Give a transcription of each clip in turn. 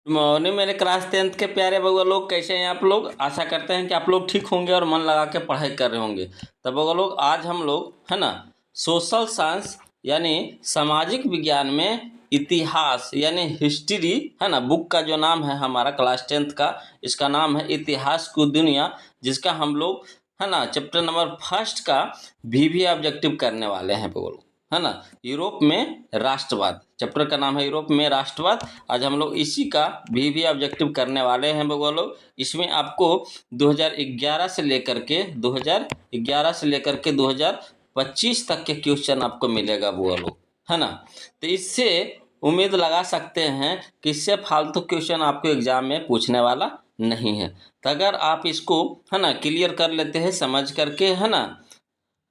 Morning मेरे class 10th के प्यारे बउआ लोग, कैसे हैं आप लोग। आशा करते हैं कि आप लोग ठीक होंगे और मन लगा के पढ़ाई कर रहे होंगे। तो बउआ लोग, आज हम लोग है ना सोशल साइंस यानी सामाजिक विज्ञान में इतिहास यानी हिस्ट्री है ना, बुक का जो नाम है हमारा क्लास 10th का, इसका नाम है इतिहास की दुनिया, जिसका हम लोग है ना चैप्टर नंबर फर्स्ट का भी ऑब्जेक्टिव करने वाले हैं बउआ लोग, है ना। यूरोप में राष्ट्रवाद, चैप्टर का नाम है यूरोप में राष्ट्रवाद। आज हम लोग इसी का भी ऑब्जेक्टिव करने वाले हैं बउआ लोग। इसमें आपको 2011 से लेकर के 2025 तक के क्वेश्चन आपको मिलेगा बउआ लोग, है ना। तो इससे उम्मीद लगा सकते हैं कि इससे फालतू क्वेश्चन आपको एग्जाम में पूछने वाला नहीं है। तो अगर आप इसको है ना क्लियर कर लेते हैं समझ करके, है ना,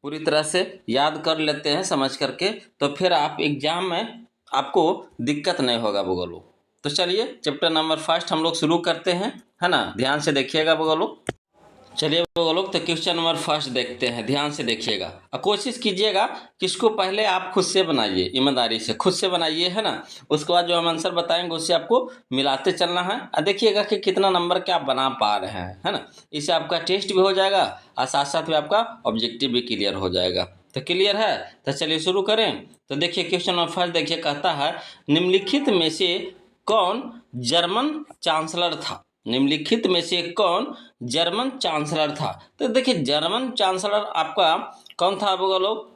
पूरी तरह से याद कर लेते हैं समझ करके, तो फिर आप एग्जाम में आपको दिक्कत नहीं होगा बगलो। तो चलिए चैप्टर नंबर फर्स्ट हम लोग शुरू करते हैं, है ना। ध्यान से देखिएगा बगलो। चलिए बगलो, तो क्वेश्चन नंबर फर्स्ट देखते हैं, ध्यान से देखिएगा और कोशिश कीजिएगा कि इसको पहले आप खुद से बनाइए, ईमानदारी से खुद से बनाइए, है ना। उसके बाद जो हम आंसर बताएंगे उससे आपको मिलाते चलना है और देखिएगा कि कितना नंबर के आप बना पा रहे हैं, है ना। इससे आपका टेस्ट भी हो जाएगा और साथ साथ में आपका ऑब्जेक्टिव भी क्लियर हो जाएगा। तो क्लियर है, तो चलिए शुरू करें। तो देखिए क्वेश्चन नंबर फर्स्ट देखिए, कहता है निम्नलिखित में से कौन जर्मन चांसलर था। निम्नलिखित में से कौन जर्मन चांसलर था। तो देखिए जर्मन चांसलर आपका कौन था लोग,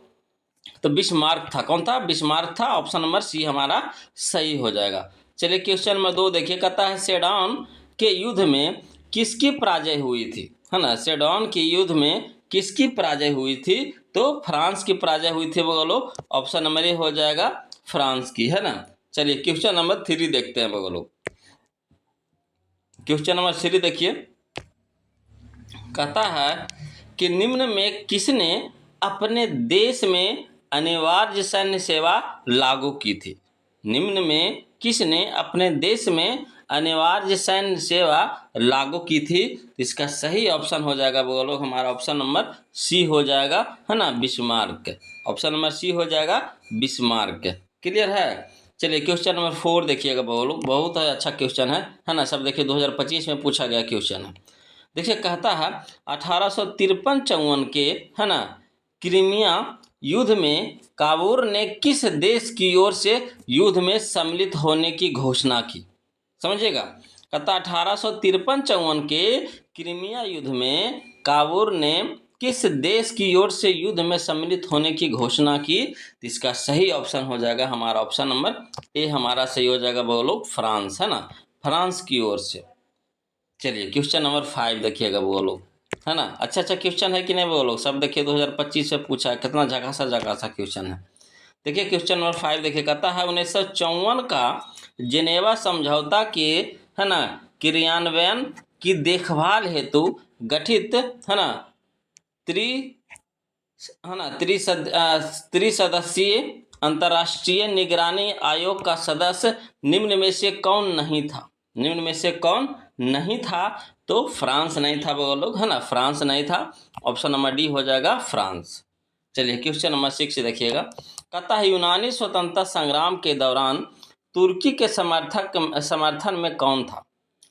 तो बिस्मार्क था। कौन था? बिस्मार्क था। ऑप्शन नंबर सी हमारा सही हो जाएगा। चलिए क्वेश्चन नंबर 2 देखिए, कहता है सेडन के युद्ध में किसकी पराजय हुई थी, है ना। सेडन के युद्ध में किसकी पराजय हुई थी, तो फ्रांस की पराजय हुई थी बगलो। ऑप्शन नंबर ए हो जाएगा फ्रांस की, है ना। चलिए क्वेश्चन नंबर 3 देखते हैं बगलो। क्वेश्चन नंबर 3 देखिए, कहता है कि निम्न में किसने अपने देश में अनिवार्य सैन्य सेवा लागू की थी। निम्न में किसने अपने देश में अनिवार्य सैन्य सेवा लागू की थी। इसका सही ऑप्शन हो जाएगा बोलो हमारा ऑप्शन नंबर सी हो जाएगा, है ना, बिस्मार्क। ऑप्शन नंबर सी हो जाएगा बिस्मार्क। क्लियर है। चलिए क्वेश्चन नंबर 4 देखिएगा बोलो, बहुत अच्छा क्वेश्चन है ना। सब देखिए 2025 में पूछा गया क्वेश्चन है। देखिए कहता है 1853-54 के, है ना, क्रीमिया युद्ध में काबूल ने किस देश की ओर से युद्ध में सम्मिलित होने की घोषणा की। समझिएगा, कहता 1853-54 के क्रीमिया युद्ध में काबूल ने किस देश की ओर से युद्ध में सम्मिलित होने की घोषणा की। तो इसका सही ऑप्शन हो जाएगा हमारा ऑप्शन नंबर ए हमारा सही हो जाएगा बोलो फ्रांस, है ना, फ्रांस की ओर से। चलिए क्वेश्चन नंबर 5 देखिएगा वो लोग, है ना। अच्छा क्वेश्चन है कि नहीं वो लोग, सब देखिए 2025 से पूछा है, कितना झकासा क्वेश्चन है। देखिए क्वेश्चन नंबर 5 देखिए, कहता है 1954 का जेनेवा समझौता के, है ना, क्रियान्वयन की देखभाल हेतु गठित, है ना, त्रि है ना त्रिसदस्यीय अंतर्राष्ट्रीय निगरानी आयोग का सदस्य निम्न में से कौन नहीं था। निम्न में से कौन नहीं था, तो फ्रांस नहीं था वो लोग, है ना, फ्रांस नहीं था। ऑप्शन नंबर डी हो जाएगा फ्रांस। चलिए क्वेश्चन नंबर 6 देखिएगा, कहता है यूनानी स्वतंत्रता संग्राम के दौरान तुर्की के समर्थन में कौन था।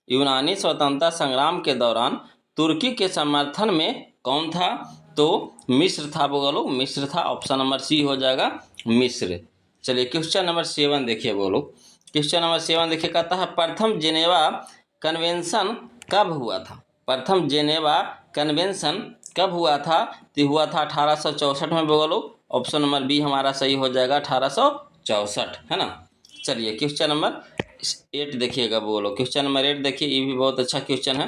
यूनानी स्वतंत्रता संग्राम के दौरान तुर्की के समर्थन में कौन था, तो मिस्र था बोलो, मिस्र था। ऑप्शन नंबर सी हो जाएगा मिस्र। चलिए क्वेश्चन नंबर 7 देखिए बोलो। क्वेश्चन नंबर 7 देखिए, कहता है प्रथम जेनेवा कन्वेंशन कब हुआ था। प्रथम जेनेवा कन्वेंशन कब हुआ था, तो हुआ था 1864 में बोलो। ऑप्शन नंबर बी हमारा सही हो जाएगा 1864, है ना। चलिए क्वेश्चन नंबर 8 देखिएगा बोलो। क्वेश्चन नंबर 8 देखिए, ये भी बहुत अच्छा क्वेश्चन है।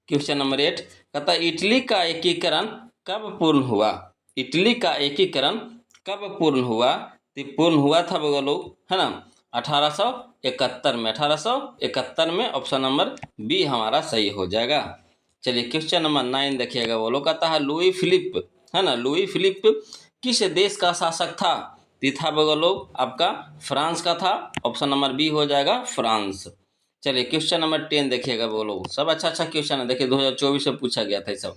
क्वेश्चन नंबर 8 कहता है इटली का एकीकरण कब पूर्ण हुआ। इटली का एकीकरण कब पूर्ण हुआ, तो पूर्ण हुआ था बोलो, है ना, 1871 में। 1871 में। ऑप्शन नंबर बी हमारा सही हो जाएगा। चलिए क्वेश्चन नंबर 9 देखिएगा बोलो, कहता है लुई फिलिप, है ना, लुई फिलिप किस देश का शासक था। था बोलो आपका फ्रांस का था। ऑप्शन नंबर बी हो जाएगा फ्रांस। चलिए क्वेश्चन नंबर 10 देखिएगा बोलो, सब अच्छा क्वेश्चन है। देखिए 2024 में पूछा गया था सब।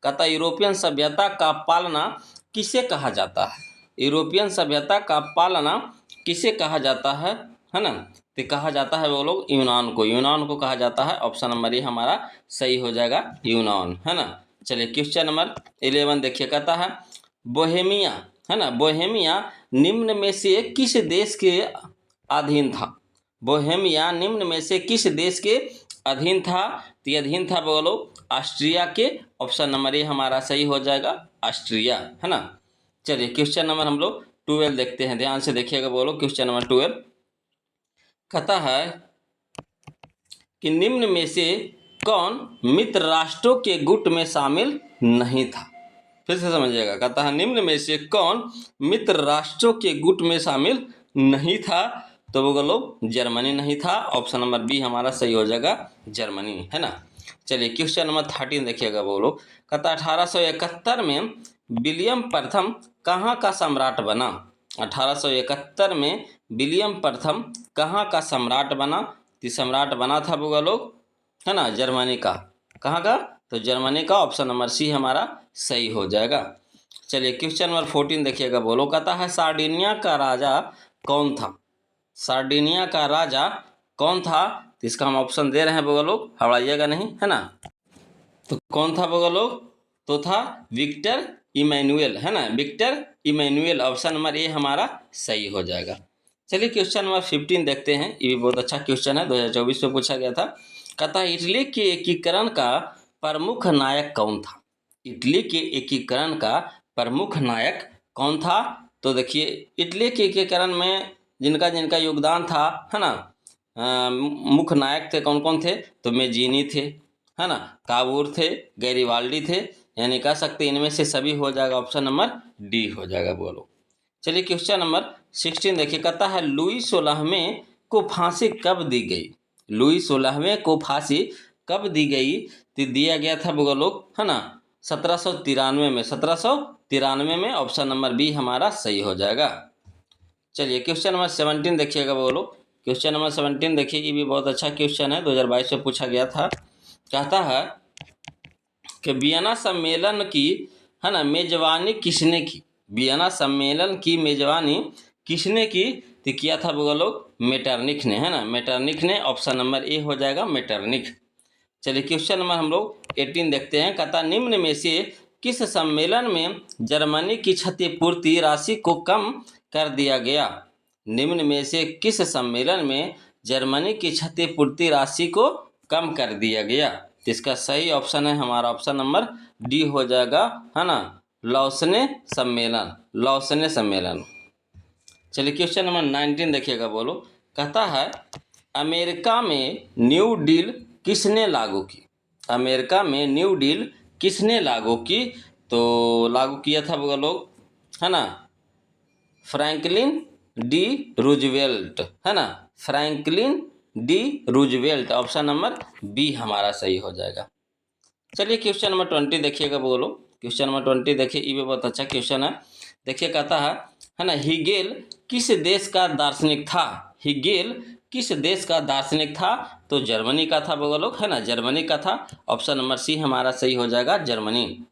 कहता यूरोपियन सभ्यता का पालना किसे कहा जाता है। यूरोपियन सभ्यता का पालना किसे कहा जाता है ना। तो कहा जाता है वो लोग यूनान को कहा जाता है। ऑप्शन नंबर ए हमारा सही हो जाएगा, यूनान, है ना। चलिए क्वेश्चन नंबर 11 देखिए, कहता है बोहेमिया, है ना, बोहेमिया निम्न में से किस देश के अधीन था? बोहेमिया निम्न में से किस देश के अधीन था? तो ये अधीन था बोलो ऑस्ट्रिया के। ऑप्शन नंबर ए हमारा सही हो जाएगा, ऑस्ट्रिया, है ना। चलिए क्वेश्चन नंबर हम लोग 12 देखते हैं, ध्यान से देखिएगा बोलो। क्वेश्चन नंबर 12 कहता है कि निम्न में से कौन मित्र राष्ट्रों के गुट में शामिल नहीं था? फिर से समझिएगा, कहता है निम्न में से कौन मित्र राष्ट्रों के गुट में शामिल नहीं था? तो वो लोग जर्मनी नहीं था। ऑप्शन नंबर बी हमारा सही हो जाएगा, जर्मनी, है ना। चलिए क्वेश्चन नंबर 13 देखिएगा बोलो, कहता 1871 में विलियम प्रथम कहाँ का सम्राट बना? 1871 में विलियम प्रथम कहाँ का सम्राट बना? तो सम्राट बना था वो लोग, है ना, जर्मनी का। कहाँ का? तो जर्मनी का। ऑप्शन नंबर सी हमारा सही हो जाएगा। चलिए क्वेश्चन नंबर 14 देखिएगा बोलो, कहता है सार्डिनिया का राजा कौन था? सार्डिनिया का राजा कौन था? तो इसका हम ऑप्शन दे रहे हैं वो लोग, हड़ाइएगा नहीं, है ना। तो कौन था वो लोग? तो था विक्टर इमैनुअल, है ना, Victor Emmanuel. Option number A हमारा सही हो जाएगा। चलिए क्वेश्चन नंबर 15 देखते हैं, ये भी बहुत अच्छा क्वेश्चन है, 2024 में पूछा गया था। कहता है इटली के एकीकरण का प्रमुख नायक कौन था? इटली के एकीकरण का प्रमुख नायक कौन था? तो देखिए इटली के एकीकरण में जिनका जिनका योगदान था, है ना, मुख्य नायक थे, कौन कौन थे? तो मेजीनी थे, है ना, काबूर थे, गैरिवाल्डी थे, यानी कह सकते इनमें से सभी हो जाएगा। ऑप्शन नंबर डी हो जाएगा बोलो। चलिए क्वेश्चन नंबर 16 देखिए, कहता है लुई 16वें को फांसी कब दी गई? लुई 16वें को फांसी कब दी गई? तो दिया गया था वो लोग, है ना, 1793 में, 1793 में। ऑप्शन नंबर बी हमारा सही हो जाएगा। चलिए क्वेश्चन नंबर 17 देखिएगा बोलो। क्वेश्चन नंबर 17 देखिए, ये भी बहुत अच्छा क्वेश्चन है, 2022 में पूछा गया था। कहता है कि वियना सम्मेलन की, है ना, मेजबानी किसने की? वियना सम्मेलन की मेजबानी किसने की? तो किया था वो लोग मेटरनिख ने, है ना, मेटरनिख ने। ऑप्शन नंबर ए हो जाएगा, मेटरनिख। चलिए क्वेश्चन नंबर हम लोग 18 देखते हैं, कहता निम्न में से किस सम्मेलन में जर्मनी की क्षतिपूर्ति राशि को कम कर दिया गया? निम्न में से किस सम्मेलन में जर्मनी की क्षतिपूर्ति राशि को कम कर दिया गया? तो इसका सही ऑप्शन है हमारा, ऑप्शन नंबर डी हो जाएगा, है ना, लौसने सम्मेलन, लौसने सम्मेलन। चलिए क्वेश्चन नंबर 19 देखिएगा बोलो, कहता है अमेरिका में न्यू डील किसने लागू की? अमेरिका में न्यू डील किसने लागू की? तो लागू किया था वो लोग, है ना, फ्रैंकलिन डी रूजवेल्ट, है ना, Franklin D Roosevelt. Option number B हमारा सही हो जाएगा। चलिए क्वेश्चन नंबर 20 देखिएगा बोलो। क्वेश्चन नंबर 20 देखिए, ये भी बहुत अच्छा क्वेश्चन है। देखिए कहता है ना, हिगेल किस देश का दार्शनिक था? हिगेल किस देश का दार्शनिक था? तो जर्मनी का था वो लोग, है ना, जर्मनी का था। ऑप्शन नंबर सी हमारा सही हो जाएगा, जर्मनी।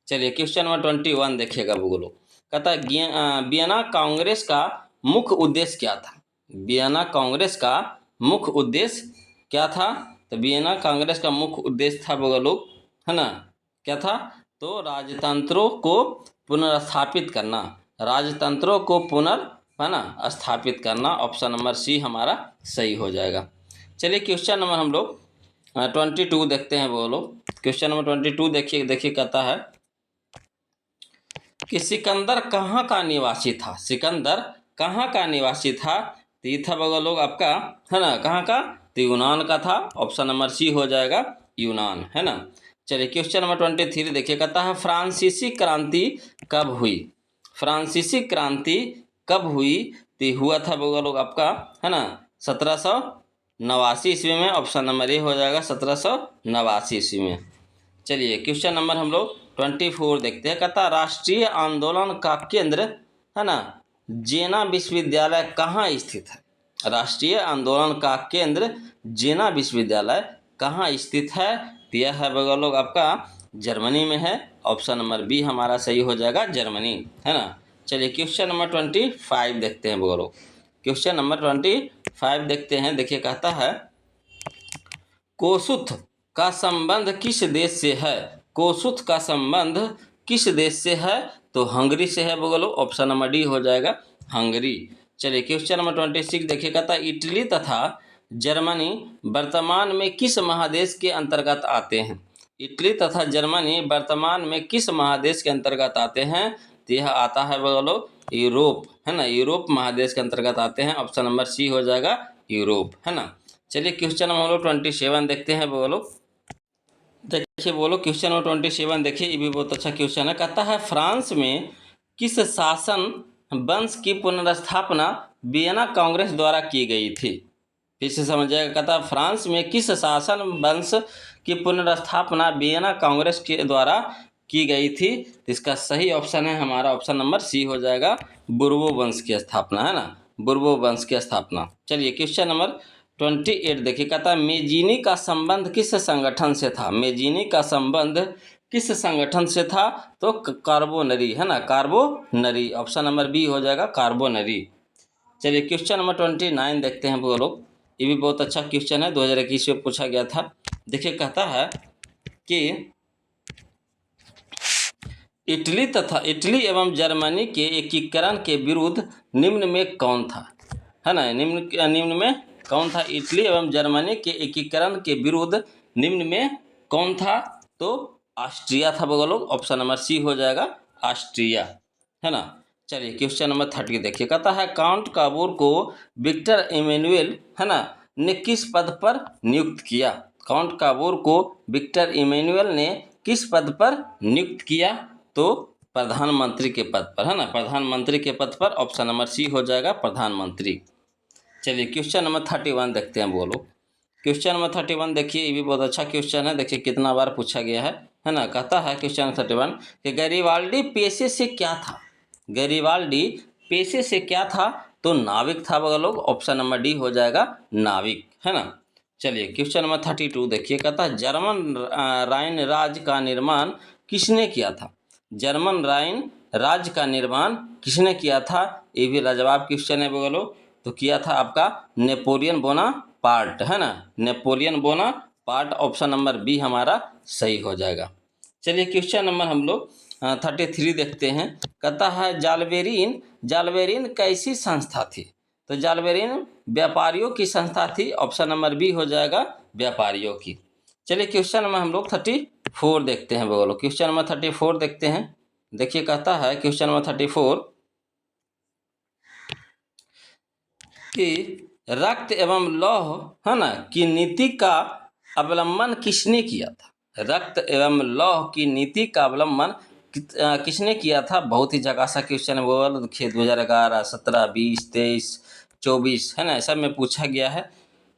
चलिए क्वेश्चन नंबर 21 देखिएगा वो लोग, कहता है वियना कांग्रेस का मुख्य उद्देश्य क्या था? वियना कांग्रेस का मुख्य उद्देश्य क्या था? तो वियना कांग्रेस का मुख्य उद्देश्य था वो लोग, है ना, क्या था? तो राजतंत्रों को पुनर्स्थापित करना, राजतंत्रों को है ना, स्थापित करना। ऑप्शन नंबर सी हमारा सही हो जाएगा। चलिए क्वेश्चन नंबर हम लोग 22 देखते हैं वो लोग। क्वेश्चन नंबर 22 देखिए, कहता है कि सिकंदर कहाँ का निवासी था? सिकंदर कहाँ का निवासी था? तो ये था वो लोग आपका, है ना, कहाँ का? तो यूनान का था। ऑप्शन नंबर सी हो जाएगा, यूनान, है ना। चलिए क्वेश्चन नंबर 23 देखिए, कहता है फ्रांसीसी क्रांति कब हुई? फ्रांसीसी क्रांति कब हुई? तो हुआ था वो लोग आपका, है ना, 1789 ईस्वी में। ऑप्शन नंबर ए हो जाएगा, 1789 ईस्वी में। चलिए क्वेश्चन नंबर हम लोग 24 देखते हैं, कहता राष्ट्रीय आंदोलन का केंद्र, है ना, जेना विश्वविद्यालय कहाँ स्थित है? राष्ट्रीय आंदोलन का केंद्र जेना विश्वविद्यालय कहाँ स्थित है? यह है वो लोग आपका जर्मनी में है। ऑप्शन नंबर बी हमारा सही हो जाएगा, जर्मनी, है ना। चलिए क्वेश्चन नंबर 25 देखते हैं वो लोग। क्वेश्चन नंबर 5 देखते हैं। देखिए कहता है कोसुथ का संबंध किस देश से है? कोसुथ का संबंध किस देश से है? तो हंगरी से है बोलो, ऑप्शन नंबर डी हो जाएगा हंगरी। चलिए क्वेश्चन नंबर 26 देखिए कहता है इटली तथा जर्मनी वर्तमान में किस महादेश के अंतर्गत आते हैं? इटली तथा जर्मनी वर्तमान में किस महादेश के अंतर्गत आते हैं? तो यह आता है बोलो यूरोप, है ना, यूरोप महादेश के अंतर्गत आते हैं। ऑप्शन नंबर सी हो जाएगा यूरोप, है ना। चलिए क्वेश्चन नंबर हम लोग 27 देखते हैं बोलो। देखिए बोलो क्वेश्चन नंबर 27 देखिए, ये भी बहुत अच्छा क्वेश्चन है। कहता है फ्रांस में किस शासन वंश की पुनर्स्थापना वियना कांग्रेस द्वारा की गई थी? फिर से समझिएगा, कहता है फ्रांस में किस शासन वंश की पुनर्स्थापना वियना कांग्रेस के द्वारा की गई थी? तो इसका सही ऑप्शन है हमारा ऑप्शन नंबर सी हो जाएगा बुर्बो वंश की स्थापना, है ना, बुर्बो वंश की स्थापना। चलिए क्वेश्चन नंबर 28 देखिए कहता है मेजीनी का संबंध किस संगठन से था? मेजीनी का संबंध किस संगठन से था? तो कार्बोनरी, है ना, कार्बोनरी। ऑप्शन नंबर बी हो जाएगा कार्बोनरी। चलिए क्वेश्चन नंबर 29 देखते हैं वो लोग, ये भी बहुत अच्छा क्वेश्चन है, 2021 में पूछा गया था। देखिए कहता है कि इटली एवं जर्मनी के एकीकरण के विरुद्ध निम्न में कौन था? है ना, निम्न में कौन था? इटली एवं जर्मनी के एकीकरण के विरुद्ध निम्न में कौन था? तो ऑस्ट्रिया था बोलो, ऑप्शन नंबर सी हो जाएगा ऑस्ट्रिया, है ना। चलिए क्वेश्चन नंबर 30 देखिए कहता है काउंट काबूर को विक्टर इमैनुअल, है ना, ने किस पद पर नियुक्त किया? काउंट काबूर को विक्टर इमैनुअल ने किस पद पर नियुक्त किया? तो प्रधानमंत्री के पद पर, है ना, प्रधानमंत्री के पद पर। ऑप्शन नंबर सी हो जाएगा प्रधानमंत्री। चलिए क्वेश्चन नंबर 31 देखते हैं बोलो। क्वेश्चन नंबर 31 देखिए, ये भी बहुत अच्छा क्वेश्चन है, देखिए कितना बार पूछा गया है ना। कहता है क्वेश्चन 31 कि गैरिबाल्डी पेशे से क्या था? गैरिबाल्डी पेशे से क्या था? तो नाविक था बोलो, ऑप्शन नंबर डी हो जाएगा नाविक, है ना। चलिए क्वेश्चन नंबर 32 देखिए कहता है जर्मन राइन राज्य का निर्माण किसने किया था? जर्मन राइन राज्य का निर्माण किसने किया था? ये भी लाजवाब क्वेश्चन है बोलो। तो किया था आपका नेपोलियन बोनापार्ट, है ना, Napoleon Bonaparte. Option number B हमारा सही हो जाएगा। चलिए क्वेश्चन नंबर हम लोग 33 देखते हैं। कहता है जालबेरिन कैसी संस्था थी? तो जालबेरिन व्यापारियों की संस्था थी। ऑप्शन नंबर बी हो जाएगा व्यापारियों की। चलिए क्वेश्चन नंबर हम लोग 34 देखते हैं बोलो। क्वेश्चन नंबर 34 देखते हैं। देखिए कहता है क्वेश्चन नंबर 34 कि रक्त एवं लौह, है ना, की नीति का अवलंबन किसने किया था? रक्त एवं लौह की नीति का अवलंबन किसने किया था? बहुत ही जगह सा क्वेश्चन बोल देखिए 2011, 17, 20, 23, 24, है ना, सब में पूछा गया है।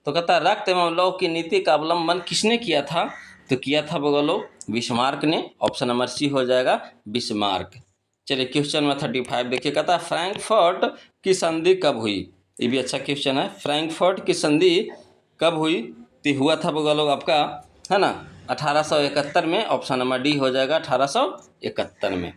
तो कहता है रक्त एवं लौह की नीति का अवलंबन किसने किया था? तो किया था बोलो बिस्मार्क ने। ऑप्शन नंबर सी हो जाएगा बिस्मार्क। चलिए क्वेश्चन नंबर 35 देखिए कहता है फ्रैंकफर्ट की संधि कब हुई? ये भी अच्छा क्वेश्चन है। फ्रैंकफर्ट की संधि कब हुई? तो हुआ था बोलो आपका, है ना, 1871 में। ऑप्शन नंबर डी हो जाएगा 1871 में।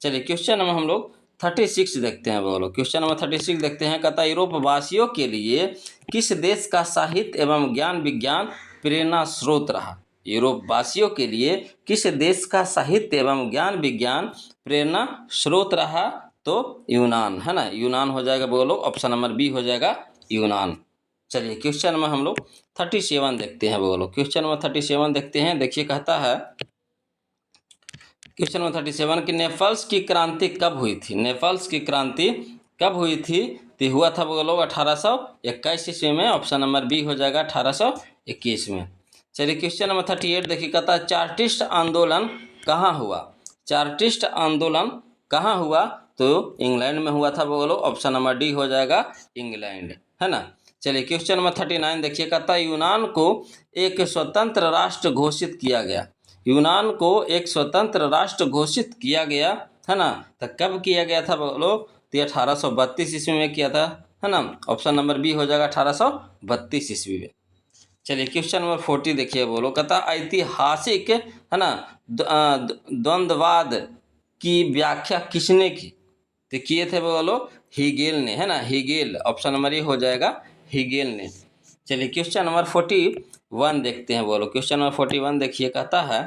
चलिए क्वेश्चन नंबर हम लोग 36 देखते हैं बोलो। क्वेश्चन नंबर 36 देखते हैं। कहता है यूरोप वासियों के लिए किस देश का साहित्य एवं ज्ञान विज्ञान प्रेरणा स्रोत रहा? यूरोप वासियों के लिए किस देश का साहित्य एवं ज्ञान विज्ञान प्रेरणा स्रोत रहा? तो यूनान, है ना, यूनान हो जाएगा बोलो। ऑप्शन नंबर बी हो जाएगा यूनान। चलिए क्वेश्चन नंबर हम लोग 37 देखते हैं बोलो। क्वेश्चन नंबर 37 देखते हैं। देखिए कहता है क्वेश्चन नंबर 37 कि नेपल्स की क्रांति कब हुई थी? नेपल्स की क्रांति कब हुई थी? तो हुआ था बोलो 1821 ईस्वी में। ऑप्शन नंबर बी हो जाएगा 1821 में। चलिए क्वेश्चन नंबर 38 देखिए कहता है चार्टिस्ट आंदोलन कहाँ हुआ? चार्टिस्ट आंदोलन कहाँ हुआ? तो इंग्लैंड में हुआ था बोलो। ऑप्शन नंबर डी हो जाएगा इंग्लैंड, है ना। चलिए क्वेश्चन नंबर 39 देखिए कहता है यूनान को एक स्वतंत्र राष्ट्र घोषित किया गया। यूनान को एक स्वतंत्र राष्ट्र घोषित किया गया, है ना। तो कब किया गया था बोलो? तो 1832 ईस्वी में किया था, है ना। ऑप्शन नंबर बी हो जाएगा 1832 ईस्वी में। चलिए क्वेश्चन नंबर 40 देखिए बोलो। कहता ऐतिहासिक, है ना, द्वंद्ववाद की व्याख्या किसने की? तो किए थे बोलो हीगेल ने, है ना, हीगेल। ऑप्शन नंबर ए हो जाएगा हिगेल ने। चलिए क्वेश्चन नंबर 41 देखते हैं, बोलो क्वेश्चन नंबर 41 देखिए, कहता है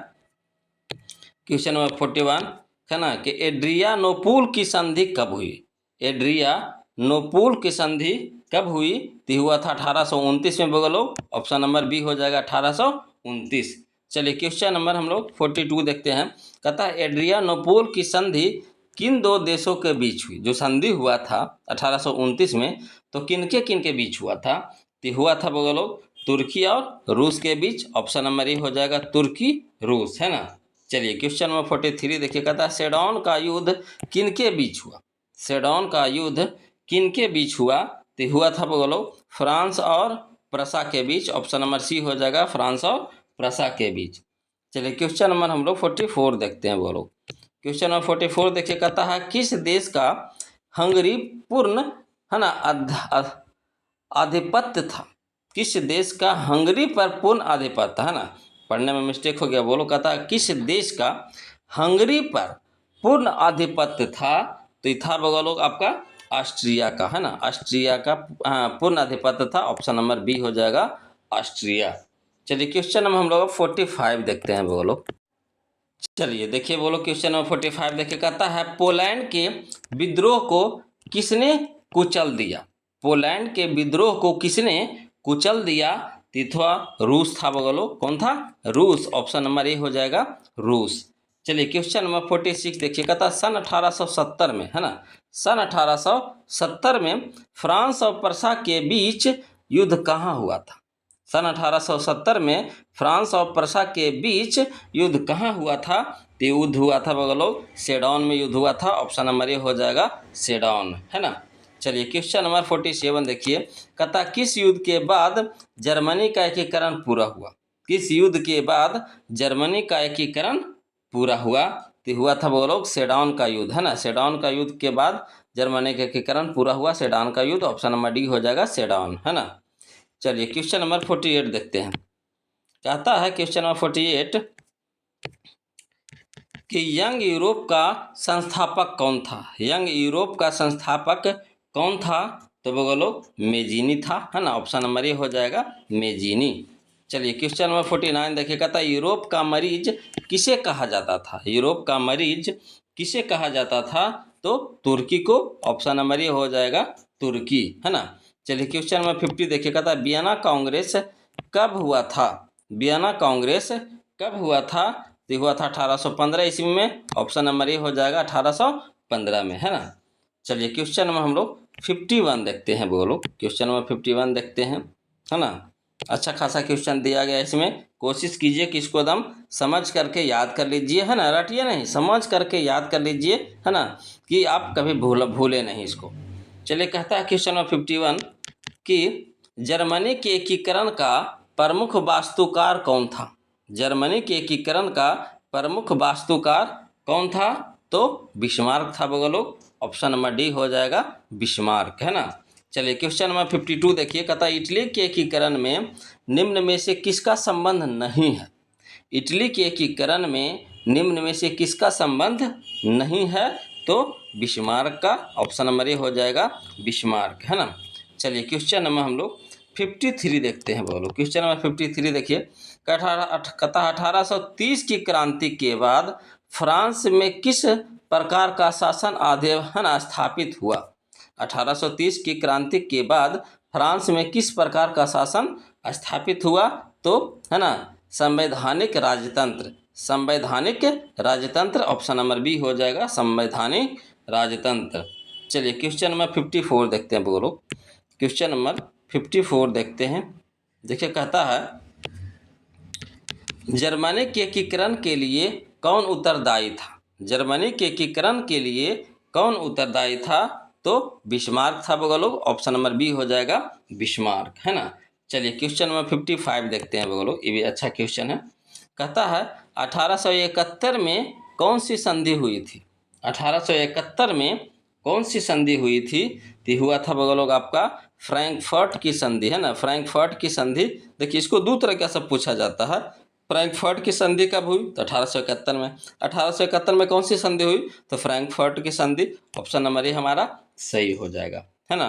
क्वेश्चन नंबर 41 है ना कि एड्रियानोपुल की संधि कब हुई। एड्रियानोपुल की संधि कब हुई, तो हुआ था 1829 में, बोलो ऑप्शन नंबर बी हो जाएगा 1829। चलिए क्वेश्चन नंबर हम लोग 42 देखते हैं, कहता है एड्रियानोपुल की संधि किन दो देशों के बीच हुई। जो संधि हुआ था 1829 में, तो किनके किनके बीच हुआ था, तो हुआ था बोलो तुर्की और रूस के बीच। ऑप्शन नंबर ए हो जाएगा तुर्की रूस, है ना। चलिए क्वेश्चन नंबर 43 देखिए, कहता है सेडौन का युद्ध किनके बीच हुआ। सेडौन का युद्ध किनके बीच हुआ, तो हुआ था बोलो फ्रांस और प्रसा के बीच। ऑप्शन नंबर सी हो जाएगा फ्रांस और प्रसा के बीच। चलिए क्वेश्चन नंबर हम लोग 44 देखते हैं, बोलो क्वेश्चन नंबर 44 देखिए, कहता है किस देश का हंगरी पूर्ण है ना आधिपत्य था। किस देश का हंगरी पर पूर्ण आधिपत्य, है ना, पढ़ने में मिस्टेक हो गया, बोलो कहता है किस देश का हंगरी पर पूर्ण आधिपत्य था, तो ये था बोलो आपका ऑस्ट्रिया का, है ना, ऑस्ट्रिया का पूर्ण आधिपत्य था। ऑप्शन नंबर बी हो जाएगा ऑस्ट्रिया। चलिए क्वेश्चन नंबर हम लोग 45 देखते हैं, बोलो चलिए देखिए, बोलो क्वेश्चन नंबर 45 देखिए, कहता है पोलैंड के विद्रोह को किसने कुचल दिया। पोलैंड के विद्रोह को किसने कुचल दिया, तिथवा रूस था, बोलो कौन था, रूस। ऑप्शन नंबर ए हो जाएगा रूस। चलिए क्वेश्चन नंबर 46 देखिए, कहता सन 1870 में, है ना, सन 1870 में फ्रांस और प्रसा के बीच युद्ध कहाँ हुआ था। सन 1870 में फ्रांस और प्रसा के बीच युद्ध कहाँ हुआ था, तो युद्ध हुआ था बगलो सेडौन में युद्ध हुआ था। ऑप्शन नंबर ए हो जाएगा सेडौन, है ना। चलिए क्वेश्चन नंबर 47 देखिए, कहता किस युद्ध के बाद जर्मनी का एकीकरण पूरा हुआ। किस युद्ध के बाद जर्मनी का एकीकरण पूरा हुआ, तो हुआ था बोलो सेडौन का युद्ध, है ना। सेडौन का युद्ध के बाद जर्मनी का एकीकरण पूरा हुआ, सेडौन का युद्ध। ऑप्शन नंबर डी हो जाएगा सेडौन, है ना। चलिए क्वेश्चन नंबर 48 देखते हैं, कहता है क्वेश्चन नंबर 48 कि यंग यूरोप का संस्थापक कौन था। यंग यूरोप का संस्थापक कौन था, तो बोलो मेजीनी था, है ना। ऑप्शन नंबर ए हो जाएगा मेजीनी। चलिए क्वेश्चन नंबर 49 देखिए, कहता है यूरोप का मरीज किसे कहा जाता था। यूरोप का मरीज किसे कहा जाता था, तो तुर्की को। ऑप्शन नंबर ए हो जाएगा तुर्की, है ना। चलिए क्वेश्चन नंबर 50 देखिए, कहता है वियना कांग्रेस कब हुआ था। वियना कांग्रेस कब हुआ था, तो हुआ था 1815 ईस्वी में। ऑप्शन नंबर ए हो जाएगा 1815 में, है ना। चलिए क्वेश्चन नंबर हम लोग 51 देखते हैं, बोलो क्वेश्चन नंबर 51 देखते हैं, है ना। अच्छा खासा क्वेश्चन दिया गया है, इसमें कोशिश कीजिए कि इसको एकदम समझ करके याद कर लीजिए, है ना, रटिए नहीं, समझ करके याद कर लीजिए, है ना, कि आप कभी भूले नहीं इसको। चलिए कहता है क्वेश्चन नंबर 51 कि जर्मनी के एकीकरण का प्रमुख वास्तुकार कौन था। जर्मनी के एकीकरण का प्रमुख वास्तुकार कौन था, तो बिस्मार्क था, बोलो ऑप्शन नंबर डी हो जाएगा बिस्मार्क, है ना। चलिए क्वेश्चन नंबर 52 देखिए, कहता है इटली के एकीकरण में निम्न में से किसका संबंध नहीं है। इटली के एकीकरण में निम्न में से किसका संबंध नहीं है, तो बिस्मार्क का। ऑप्शन नंबर ए हो जाएगा बिस्मार्क, है ना। चलिए क्वेश्चन नंबर हम लोग 53 देखते हैं, बोलो क्वेश्चन नंबर 53 देखिए, कहता 1830 की क्रांति के बाद फ्रांस में किस प्रकार का शासन अधिनियम स्थापित हुआ। 1830 की क्रांति के बाद फ्रांस में किस प्रकार का शासन स्थापित हुआ, तो है ना संवैधानिक राजतंत्र। संवैधानिक राजतंत्र, ऑप्शन नंबर बी हो जाएगा संवैधानिक राजतंत्र। चलिए क्वेश्चन नंबर 54 देखते हैं, बोलो क्वेश्चन नंबर 54 देखते हैं। देखिए कहता है जर्मनी के एकीकरण के लिए कौन उत्तरदायी था। जर्मनी के एकीकरण के लिए कौन उत्तरदायी था, तो बिस्मार्क था, बोलो ऑप्शन नंबर बी हो जाएगा बिस्मार्क, है ना। चलिए क्वेश्चन नंबर 55 देखते हैं, बोलो ये भी अच्छा क्वेश्चन है। कहता है 1871 में कौन सी संधि हुई थी। 1871 में कौन सी संधि हुई थी, तो हुआ था बोलो आपका फ्रैंकफर्ट की संधि, है ना। फ्रैंकफर्ट की संधि, देखिए इसको दो तरह से पूछा जाता है। फ्रैंकफर्ट की संधि कब हुई, तो 1871 में। 1871 में कौन सी संधि हुई, तो फ्रैंकफर्ट की संधि। ऑप्शन नंबर ए हमारा सही हो जाएगा, है ना।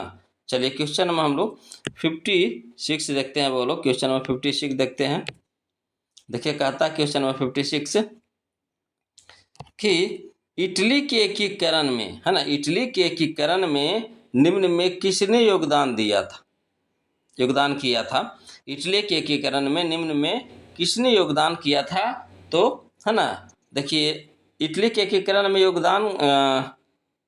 चलिए क्वेश्चन नंबर हम लोग 56 देखते हैं। वो लोग क्वेश्चन नंबर 56 देखते हैं। देखिए कहता है क्वेश्चन नंबर 56 कि इटली के एकीकरण में, है ना, इटली के एकीकरण में निम्न में किसने योगदान किया था। इटली के एकीकरण में निम्न में किसने योगदान किया था। तो है ना, देखिए इटली के एकीकरण में योगदान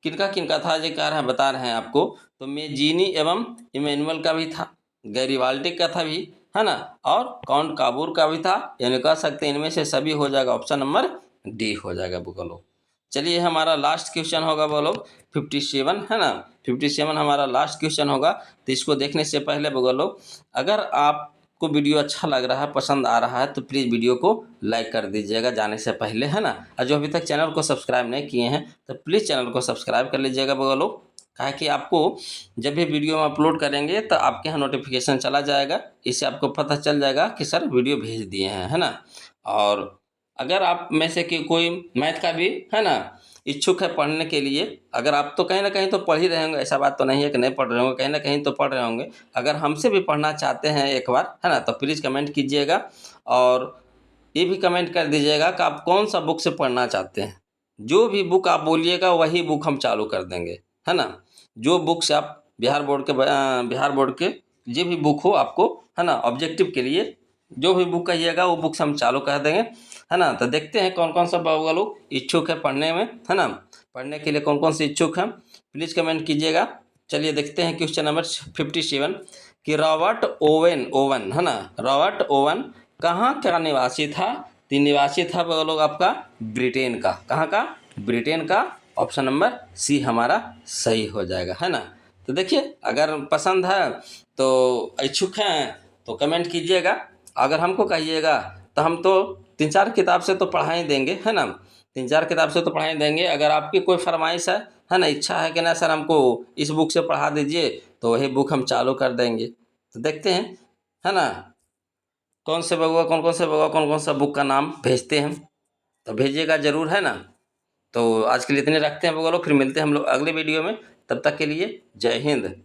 किनका किनका था, जो कह रहा है बता रहे हैं आपको। तो मेजीनी एवं इमैनुअल का भी था, गैरिबाल्डी का था भी, है ना, और काउंट काबूर का भी था। यानी कह सकते हैं इनमें से सभी हो जाएगा, ऑप्शन नंबर डी हो जाएगा बोलो। चलिए हमारा लास्ट क्वेश्चन होगा बोलो 57, है ना, 57 हमारा लास्ट क्वेश्चन होगा। तो इसको देखने से पहले बोलो, अगर आपको वीडियो अच्छा लग रहा है, पसंद आ रहा है, तो प्लीज़ वीडियो को लाइक कर दीजिएगा जाने से पहले, है ना। और जो अभी तक चैनल को सब्सक्राइब नहीं किए हैं तो प्लीज़ चैनल को सब्सक्राइब कर लीजिएगा बोलो। कहा कि आपको जब भी वीडियो हम अपलोड करेंगे तो आपके यहाँ नोटिफिकेशन चला जाएगा, इससे आपको पता चल जाएगा कि सर वीडियो भेज दिए हैं, है ना। और अगर आप में से कि कोई मैथ का भी, है ना, इच्छुक है पढ़ने के लिए, अगर आप तो कहीं ना कहीं तो पढ़ ही रहे होंगे, ऐसा बात तो नहीं है कि नहीं पढ़ रहे होंगे, कहीं ना कहीं तो पढ़ रहे होंगे। अगर हमसे भी पढ़ना चाहते हैं एक बार, है ना, तो प्लीज़ कमेंट कीजिएगा और ये भी कमेंट कर दीजिएगा कि आप कौन सा बुक से पढ़ना चाहते हैं। जो भी बुक आप बोलिएगा वही बुक हम चालू कर देंगे, है ना। जो बुक से आप बिहार बोर्ड के जो भी बुक हो आपको, है ना, ऑब्जेक्टिव के लिए जो भी बुक कहिएगा वो बुक से हम चालू कर देंगे, है ना। तो देखते हैं कौन कौन सा लोग इच्छुक है पढ़ने में, है ना, पढ़ने के लिए कौन कौन से इच्छुक हैं, प्लीज़ कमेंट कीजिएगा। चलिए देखते हैं क्वेश्चन नंबर 57 कि रॉबर्ट ओवन, है ना, रॉबर्ट ओवन कहाँ का निवासी था। तो निवासी था वो लोग आपका ब्रिटेन का। कहाँ का, ब्रिटेन का। ऑप्शन नंबर सी हमारा सही हो जाएगा, है ना। तो देखिए अगर पसंद है तो इच्छुक हैं तो कमेंट कीजिएगा। अगर हमको कहिएगा तो हम तो 3-4 किताब से तो पढ़ा ही देंगे, है ना, 3-4 किताब से तो पढ़ा ही देंगे। अगर आपकी कोई फरमाइश है ना, इच्छा है कि ना सर हमको इस बुक से पढ़ा दीजिए, तो वही बुक हम चालू कर देंगे। तो देखते हैं, है ना, कौन कौन सा बुक का नाम भेजते हैं, तो भेजिएगा ज़रूर, है ना। तो आज के लिए इतने रखते हैं वो लोग, फिर मिलते हैं हम लोग अगले वीडियो में। तब तक के लिए जय हिंद।